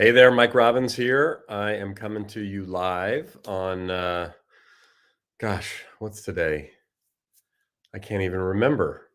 Hey there, Mike Robbins here. I am coming to you live on, what's today? I can't even remember.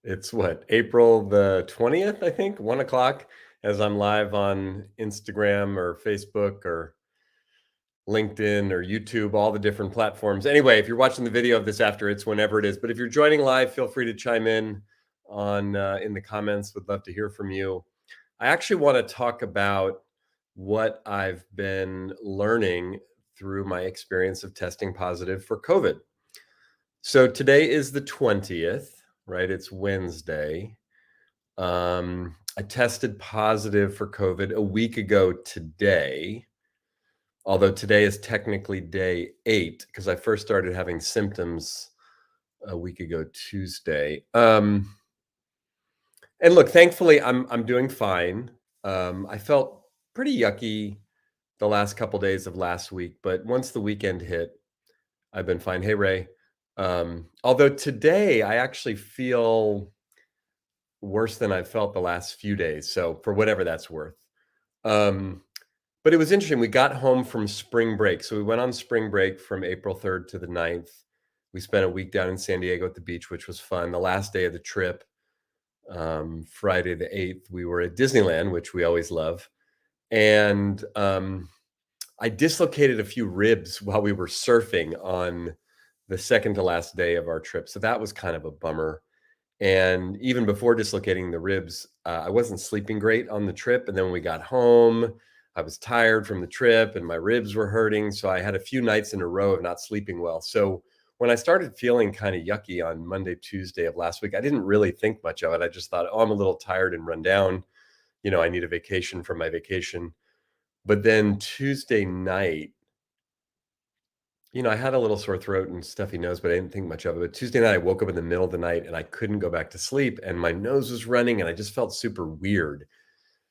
It's what, April the 20th, I think, 1 o'clock, as I'm live on Instagram or Facebook or LinkedIn or YouTube, all the different platforms. Anyway, if you're watching the video of this after, it's whenever it is. But if you're joining live, feel free to chime in in the comments. Would love to hear from you. I actually want to talk about what I've been learning through my experience of testing positive for COVID. So today is the 20th, right? It's Wednesday. I tested positive for COVID a week ago today, although today is technically day 8 because I first started having symptoms a week ago Tuesday. And look, thankfully, I'm doing fine. I felt pretty yucky the last couple days of last week, but once the weekend hit, I've been fine. Hey, Ray. Although today I actually feel worse than I've felt the last few days. So for whatever that's worth. Um, but it was interesting. We got home from spring break. So we went on spring break from April 3rd to the 9th. We spent a week down in San Diego at the beach, which was fun. The last day of the trip, Friday the 8th, we were at Disneyland, which we always love. And I dislocated a few ribs while we were surfing on the second to last day of our trip. So that was kind of a bummer. And even before dislocating the ribs, I wasn't sleeping great on the trip. And then when we got home, I was tired from the trip and my ribs were hurting. So I had a few nights in a row of not sleeping well. So when I started feeling kind of yucky on Monday, Tuesday of last week, I didn't really think much of it. I just thought, oh, I'm a little tired and run down. I need a vacation from my vacation. But then Tuesday night, I had a little sore throat and stuffy nose, but I didn't think much of it. But Tuesday night, I woke up in the middle of the night and I couldn't go back to sleep, and my nose was running, and I just felt super weird.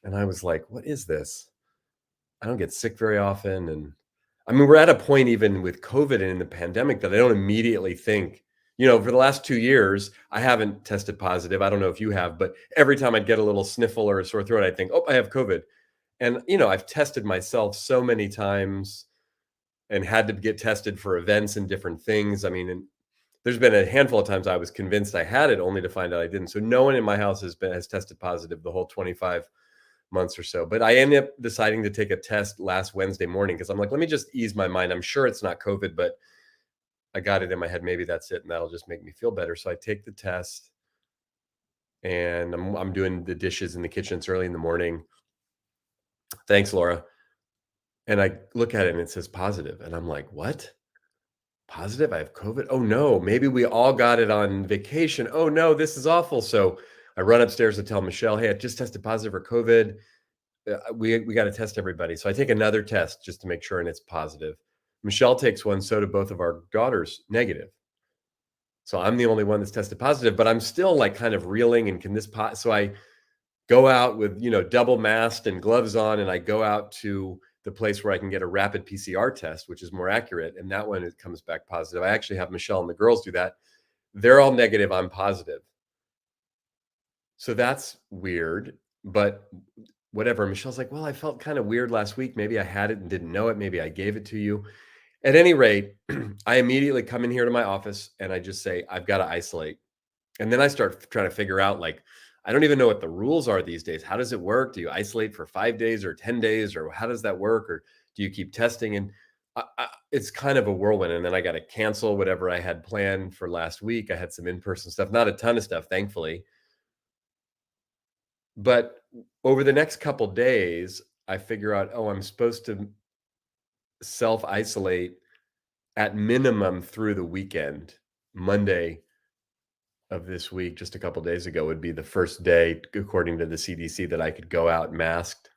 And I was like, "What is this? I don't get sick very often." And I mean, we're at a point even with COVID and in the pandemic that I don't immediately think, for the last 2 years, I haven't tested positive. I don't know if you have, but every time I'd get a little sniffle or a sore throat, I'd think, "Oh, I have COVID." And I've tested myself so many times and had to get tested for events and different things. I mean, and there's been a handful of times I was convinced I had it only to find out I didn't. So no one in my house has tested positive the whole 25 months or so. But I ended up deciding to take a test last Wednesday morning because I'm like, let me just ease my mind. I'm sure it's not COVID, but I got it in my head. Maybe that's it, and that'll just make me feel better. So I take the test, and I'm doing the dishes in the kitchen. It's early in the morning. Thanks, Laura. And I look at it and it says positive, and I'm like, what? Positive? I have COVID? Oh no, maybe we all got it on vacation. Oh no, this is awful. So I run upstairs to tell Michelle, hey, I just tested positive for COVID. We got to test everybody. So I take another test just to make sure, and it's positive. Michelle takes one, so do both of our daughters, negative. So I'm the only one that's tested positive, but I'm still like kind of reeling and so I go out with, double masked and gloves on, and I go out to the place where I can get a rapid PCR test, which is more accurate. And that one, it comes back positive. I actually have Michelle and the girls do that. They're all negative. I'm positive. So that's weird, but whatever. Michelle's like, well, I felt kind of weird last week. Maybe I had it and didn't know it. Maybe I gave it to you. At any rate, I immediately come in here to my office and I just say, I've got to isolate. And then I start trying to figure out, like, I don't even know what the rules are these days. How does it work? Do you isolate for 5 days or 10 days, or how does that work? Or do you keep testing? And it's kind of a whirlwind. And then I got to cancel whatever I had planned for last week. I had some in-person stuff, not a ton of stuff, thankfully. But over the next couple days, I figure out, oh, I'm supposed to self-isolate at minimum through the weekend. Monday of this week, just a couple days ago, would be the first day, according to the CDC, that I could go out masked.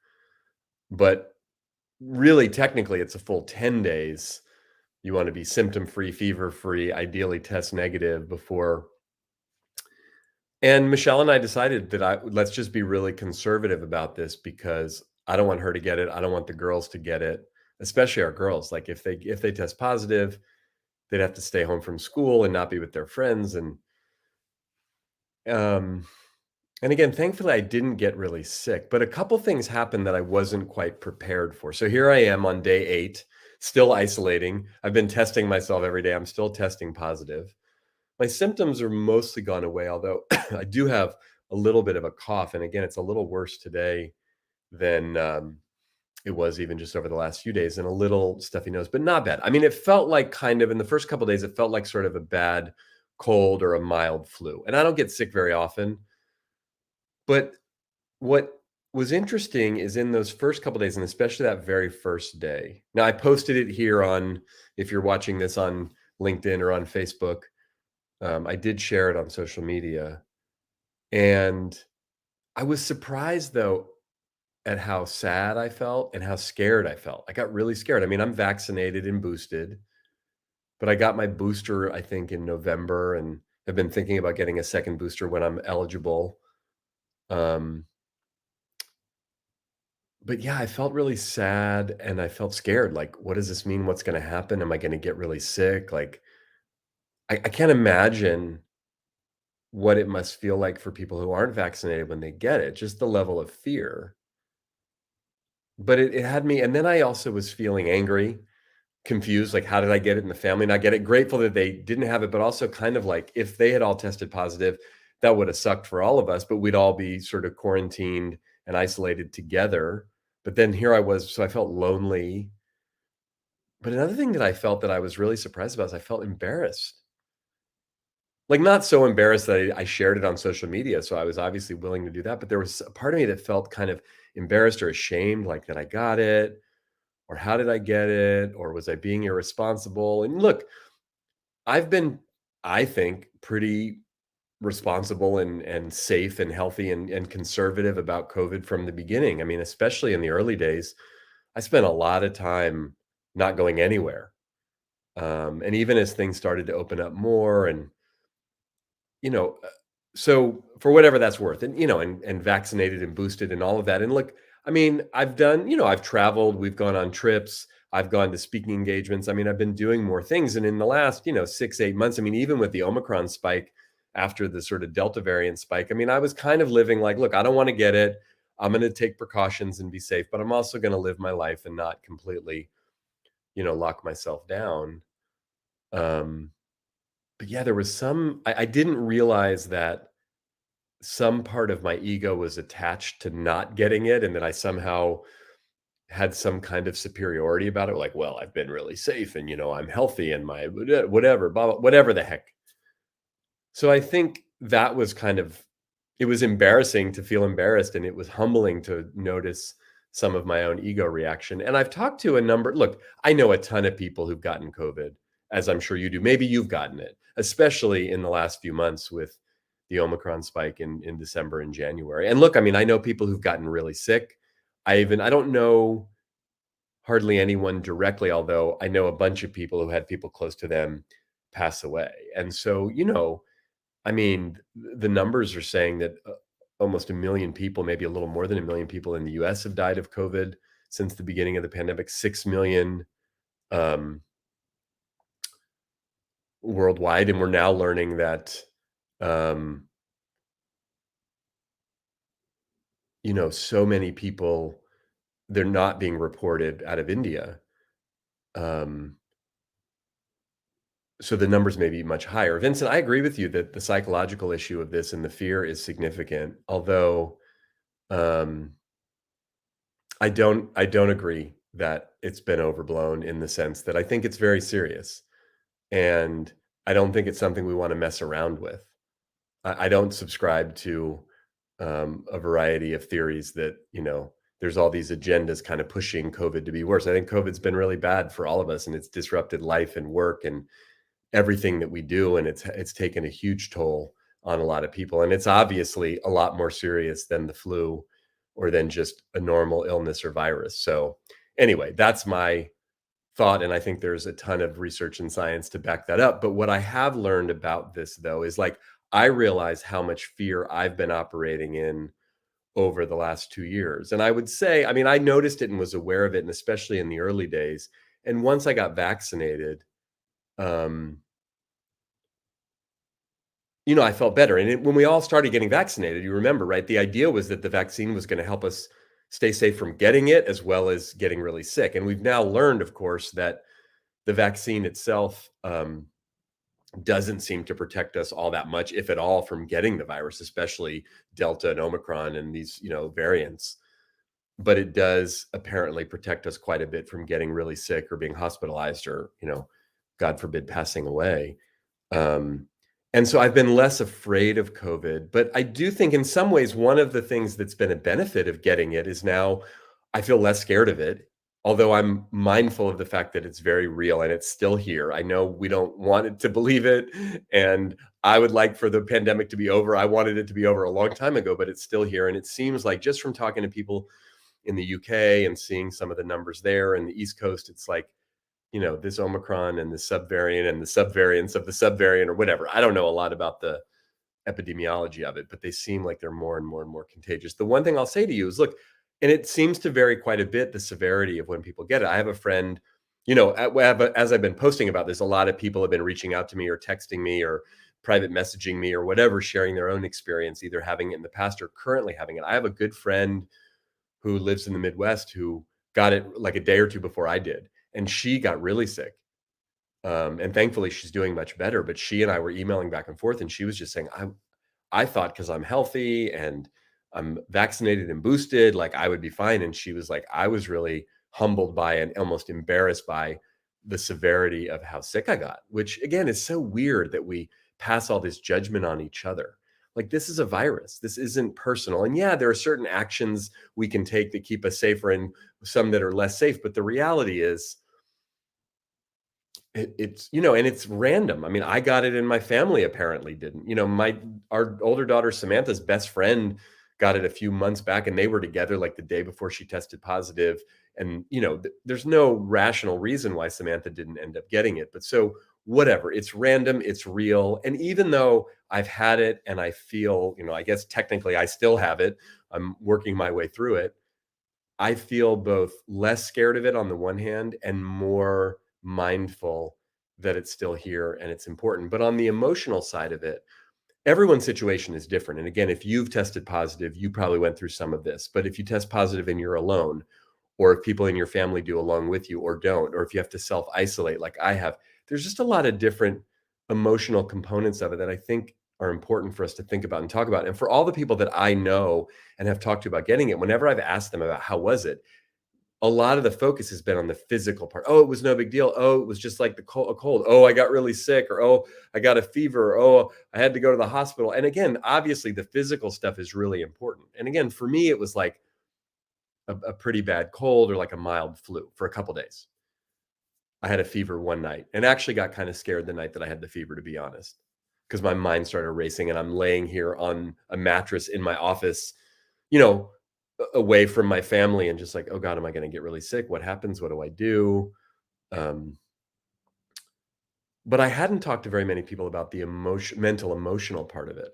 But really, technically, it's a full 10 days. You want to be symptom free, fever free, ideally test negative before. And Michelle and I decided that let's just be really conservative about this, because I don't want her to get it. I don't want the girls to get it, especially our girls. Like, if they test positive, they'd have to stay home from school and not be with their friends. And um And again, thankfully, I didn't get really sick, but a couple things happened that I wasn't quite prepared for. So here I am on day 8, still isolating. I've been testing myself every day. I'm still testing positive. My symptoms are mostly gone away, although I do have a little bit of a cough. And again, it's a little worse today than it was even just over the last few days, and a little stuffy nose, but not bad. I mean, it felt like kind of in the first couple of days, it felt like sort of a bad cold or a mild flu. And I don't get sick very often, but what was interesting is in those first couple days, and especially that very first day. Now, I posted it here on, if you're watching this on LinkedIn or on Facebook, I did share it on social media. And I was surprised though at how sad I felt and how scared I felt. I got really scared. I mean, I'm vaccinated and boosted, but I got my booster, I think, in November and have been thinking about getting a second booster when I'm eligible. Um, but yeah, I felt really sad and I felt scared. Like, what does this mean? What's going to happen? Am I going to get really sick? Like, I can't imagine what it must feel like for people who aren't vaccinated when they get it, just the level of fear. But it had me, and then I also was feeling angry, confused, like, how did I get it in the family not get it? Grateful that they didn't have it, but also kind of like, if they had all tested positive, that would have sucked for all of us, but we'd all be sort of quarantined and isolated together. But then here I was, so I felt lonely. But another thing that I felt that I was really surprised about is I felt embarrassed. Like, not so embarrassed that I shared it on social media, so I was obviously willing to do that, but there was a part of me that felt kind of embarrassed or ashamed, like, that I got it? Or how did I get it? Or was I being irresponsible? And look, I've been, I think, pretty responsible and safe and healthy and conservative about COVID from the beginning. I mean, especially in the early days, I spent a lot of time not going anywhere. And even as things started to open up more and you know, so for whatever that's worth, and and vaccinated and boosted and all of that. And look, I mean, I've done, I've traveled, we've gone on trips, I've gone to speaking engagements. I mean, I've been doing more things. And in the last, 6, 8 months, I mean, even with the Omicron spike after the sort of Delta variant spike, I mean, I was kind of living like, look, I don't want to get it. I'm going to take precautions and be safe, but I'm also going to live my life and not completely, lock myself down. Um, but yeah, there was I didn't realize that some part of my ego was attached to not getting it, and that I somehow had some kind of superiority about it, like, "Well, I've been really safe and, I'm healthy and my whatever, blah, blah," whatever the heck. So I think that was kind of, it was embarrassing to feel embarrassed, and it was humbling to notice some of my own ego reaction. And I've talked to a number, look, I know a ton of people who've gotten COVID, as I'm sure you do. Maybe you've gotten it, especially in the last few months with the Omicron spike in December and January. And look, I mean, I know people who've gotten really sick. I don't know hardly anyone directly, although I know a bunch of people who had people close to them pass away. And so, I mean, the numbers are saying that almost a million people, maybe a little more than a million people in the US have died of COVID since the beginning of the pandemic, 6 million um, worldwide. And we're now learning that, um, so many people, they're not being reported out of India. Um, so the numbers may be much higher. Vincent, I agree with you that the psychological issue of this and the fear is significant. Although, um, I don't agree that it's been overblown in the sense that I think it's very serious, and I don't think it's something we wanna mess around with. I don't subscribe to, a variety of theories that, there's all these agendas kind of pushing COVID to be worse. I think COVID's been really bad for all of us, and it's disrupted life and work and everything that we do, and it's taken a huge toll on a lot of people, and it's obviously a lot more serious than the flu or than just a normal illness or virus. So anyway, that's my thought, and I think there's a ton of research and science to back that up. But what I have learned about this though is, like, I realize how much fear I've been operating in over the last 2 years. And I would say, I mean, I noticed it and was aware of it, and especially in the early days. And once I got vaccinated, um I felt better. And when we all started getting vaccinated, you remember, right? The idea was that the vaccine was going to help us stay safe from getting it as well as getting really sick. And we've now learned, of course, that the vaccine itself doesn't seem to protect us all that much, if at all, from getting the virus, especially Delta and Omicron and these, variants. But it does apparently protect us quite a bit from getting really sick or being hospitalized or, God forbid, passing away. Um, and so I've been less afraid of COVID, but I do think in some ways, one of the things that's been a benefit of getting it is now I feel less scared of it. Although I'm mindful of the fact that it's very real and it's still here. I know we don't want it to believe it. And I would like for the pandemic to be over. I wanted it to be over a long time ago, but it's still here. And it seems like just from talking to people in the UK and seeing some of the numbers there in the East Coast, it's like, this Omicron and the subvariant and the subvariants of the subvariant or whatever. I don't know a lot about the epidemiology of it, but they seem like they're more and more and more contagious. The one thing I'll say to you is look, and it seems to vary quite a bit, the severity of when people get it. I have a friend, as I've been posting about this, a lot of people have been reaching out to me or texting me or private messaging me or whatever, sharing their own experience, either having it in the past or currently having it. I have a good friend who lives in the Midwest who got it like a day or two before I did. And she got really sick. And thankfully she's doing much better. But she and I were emailing back and forth, and she was just saying, I thought because I'm healthy and I'm vaccinated and boosted, like I would be fine. And she was like, I was really humbled by and almost embarrassed by the severity of how sick I got, which again is so weird that we pass all this judgment on each other. Like this is a virus. This isn't personal. And yeah, there are certain actions we can take that keep us safer and some that are less safe. But the reality is and it's random. I mean, I got it and my family apparently didn't. Our older daughter Samantha's best friend got it a few months back, and they were together like the day before she tested positive. And there's no rational reason why Samantha didn't end up getting it. But so whatever, it's random, it's real. And even though I've had it and I feel, I guess technically I still have it, I'm working my way through it. I feel both less scared of it on the one hand and more mindful that it's still here and it's important. But on the emotional side of it, everyone's situation is different. And again, if you've tested positive, you probably went through some of this. But if you test positive and you're alone, or if people in your family do along with you or don't, or if you have to self isolate like I have, there's just a lot of different emotional components of it that I think are important for us to think about and talk about. And for all the people that I know and have talked to about getting it, whenever I've asked them about how was it, a lot of the focus has been on the physical part. Oh, it was no big deal. Oh, it was just like a cold. Oh, I got really sick. Or, oh, I got a fever. Oh, I had to go to the hospital. And again, obviously the physical stuff is really important. And again, for me, it was like a pretty bad cold or like a mild flu for a couple days. I had a fever one night and actually got kind of scared the night that I had the fever, to be honest, because my mind started racing and I'm laying here on a mattress in my office, you know, away from my family and just like, oh God, am I going to get really sick? What happens? What do I do? Um, but I hadn't talked to very many people about the mental, emotional part of it.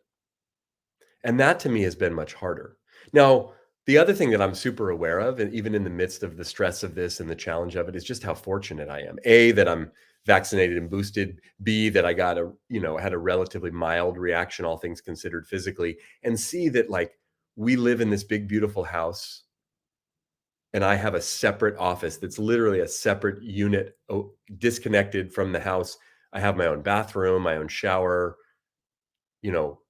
And that to me has been much harder. Now, the other thing that I'm super aware of, and even in the midst of the stress of this and the challenge of it, is just how fortunate I am. A, that I'm vaccinated and boosted. B, that I got had a relatively mild reaction, all things considered physically. And C, that like we live in this big, beautiful house and I have a separate office that's literally a separate unit disconnected from the house. I have my own bathroom, my own shower, you know,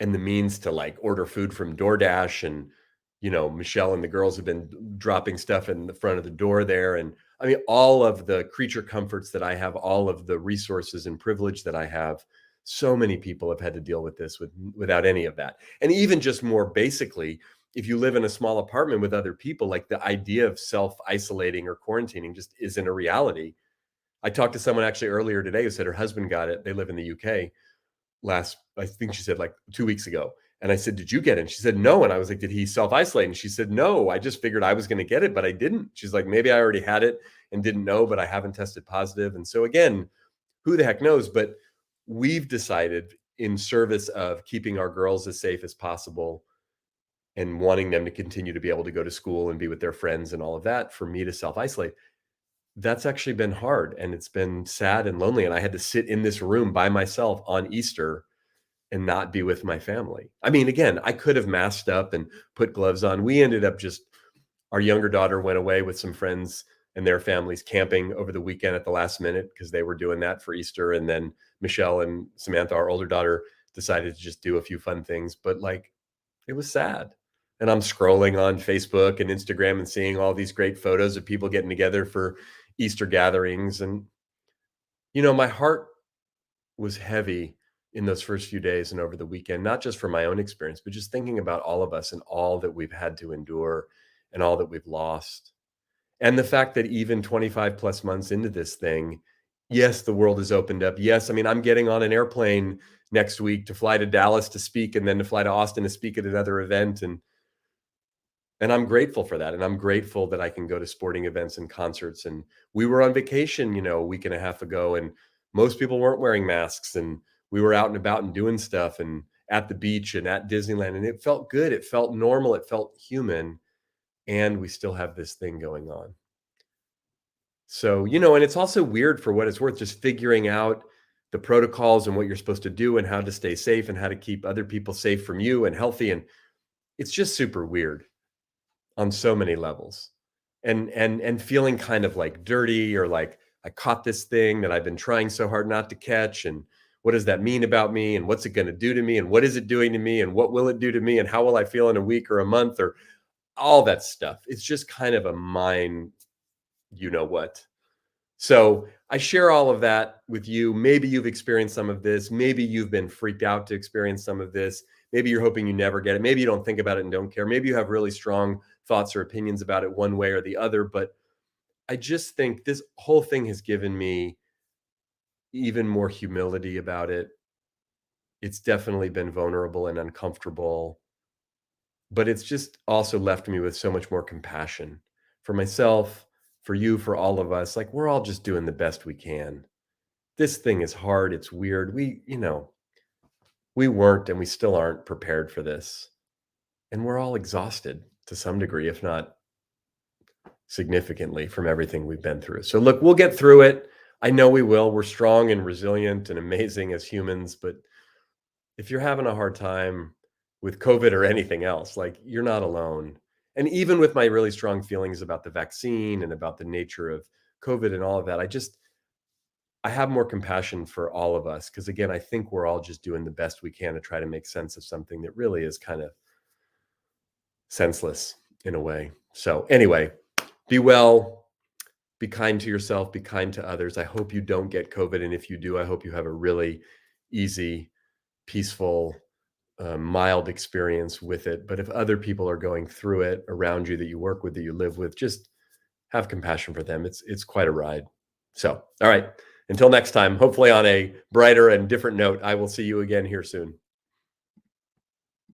and the means to like order food from DoorDash. And, Michelle and the girls have been dropping stuff in the front of the door there. And I mean, all of the creature comforts that I have, all of the resources and privilege that I have. So many people have had to deal with this without any of that. And even just more basically, if you live in a small apartment with other people, like the idea of self-isolating or quarantining just isn't a reality. I talked to someone actually earlier today who said her husband got it. They live in the UK I think she said like 2 weeks ago. And I said, did you get it? And she said, no. And I was like, did he self-isolate? And she said, no, I just figured I was going to get it, but I didn't. She's like, maybe I already had it and didn't know, but I haven't tested positive. And so again, who the heck knows? But we've decided in service of keeping our girls as safe as possible and wanting them to continue to be able to go to school and be with their friends and all of that, for me to self-isolate, that's actually been hard and it's been sad and lonely. And I had to sit in this room by myself on Easter, and not be with my family. I mean, again, I could have masked up and put gloves on. We ended up just our younger daughter went away with some friends and their families camping over the weekend at the last minute because they were doing that for Easter. And then Michelle and Samantha, our older daughter, decided to just do a few fun things. But like, it was sad. And I'm scrolling on Facebook and Instagram and seeing all these great photos of people getting together for Easter gatherings. And, my heart was heavy in those first few days and over the weekend, not just for my own experience, but just thinking about all of us and all that we've had to endure and all that we've lost. And the fact that even 25 plus months into this thing, yes, the world has opened up. Yes, I mean, I'm getting on an airplane next week to fly to Dallas to speak and then to fly to Austin to speak at another event. And I'm grateful for that. And I'm grateful that I can go to sporting events and concerts. And we were on vacation, a week and a half ago, and most people weren't wearing masks. And we were out and about and doing stuff and at the beach and at Disneyland. And it felt good. It felt normal. It felt human. And we still have this thing going on. So, and it's also weird for what it's worth, just figuring out the protocols and what you're supposed to do and how to stay safe and how to keep other people safe from you and healthy. And it's just super weird on so many levels, and feeling kind of like dirty, or like I caught this thing that I've been trying so hard not to catch. And what does that mean about me? And what's it going to do to me? And what is it doing to me? And what will it do to me? And how will I feel in a week or a month, or all that stuff? It's just kind of a mind, what. So I share all of that with you. Maybe you've experienced some of this. Maybe you've been freaked out to experience some of this. Maybe you're hoping you never get it. Maybe you don't think about it and don't care. Maybe you have really strong thoughts or opinions about it one way or the other. But I just think this whole thing has given me even more humility about it. It's definitely been vulnerable and uncomfortable, but it's just also left me with so much more compassion for myself, for you, for all of us. Like, we're all just doing the best we can. This thing is hard. It's weird. We weren't and we still aren't prepared for this. And we're all exhausted to some degree, if not significantly, from everything we've been through. So look, we'll get through it. I know we will. We're strong and resilient and amazing as humans. But if you're having a hard time with COVID or anything else, like, you're not alone. And even with my really strong feelings about the vaccine and about the nature of COVID and all of that, I have more compassion for all of us, because again, I think we're all just doing the best we can to try to make sense of something that really is kind of senseless in a way. So anyway, be well, be kind to yourself, be kind to others. I hope you don't get COVID. And if you do, I hope you have a really easy, peaceful, mild experience with it. But if other people are going through it around you, that you work with, that you live with, just have compassion for them. It's quite a ride. So, all right. Until next time, hopefully on a brighter and different note, I will see you again here soon.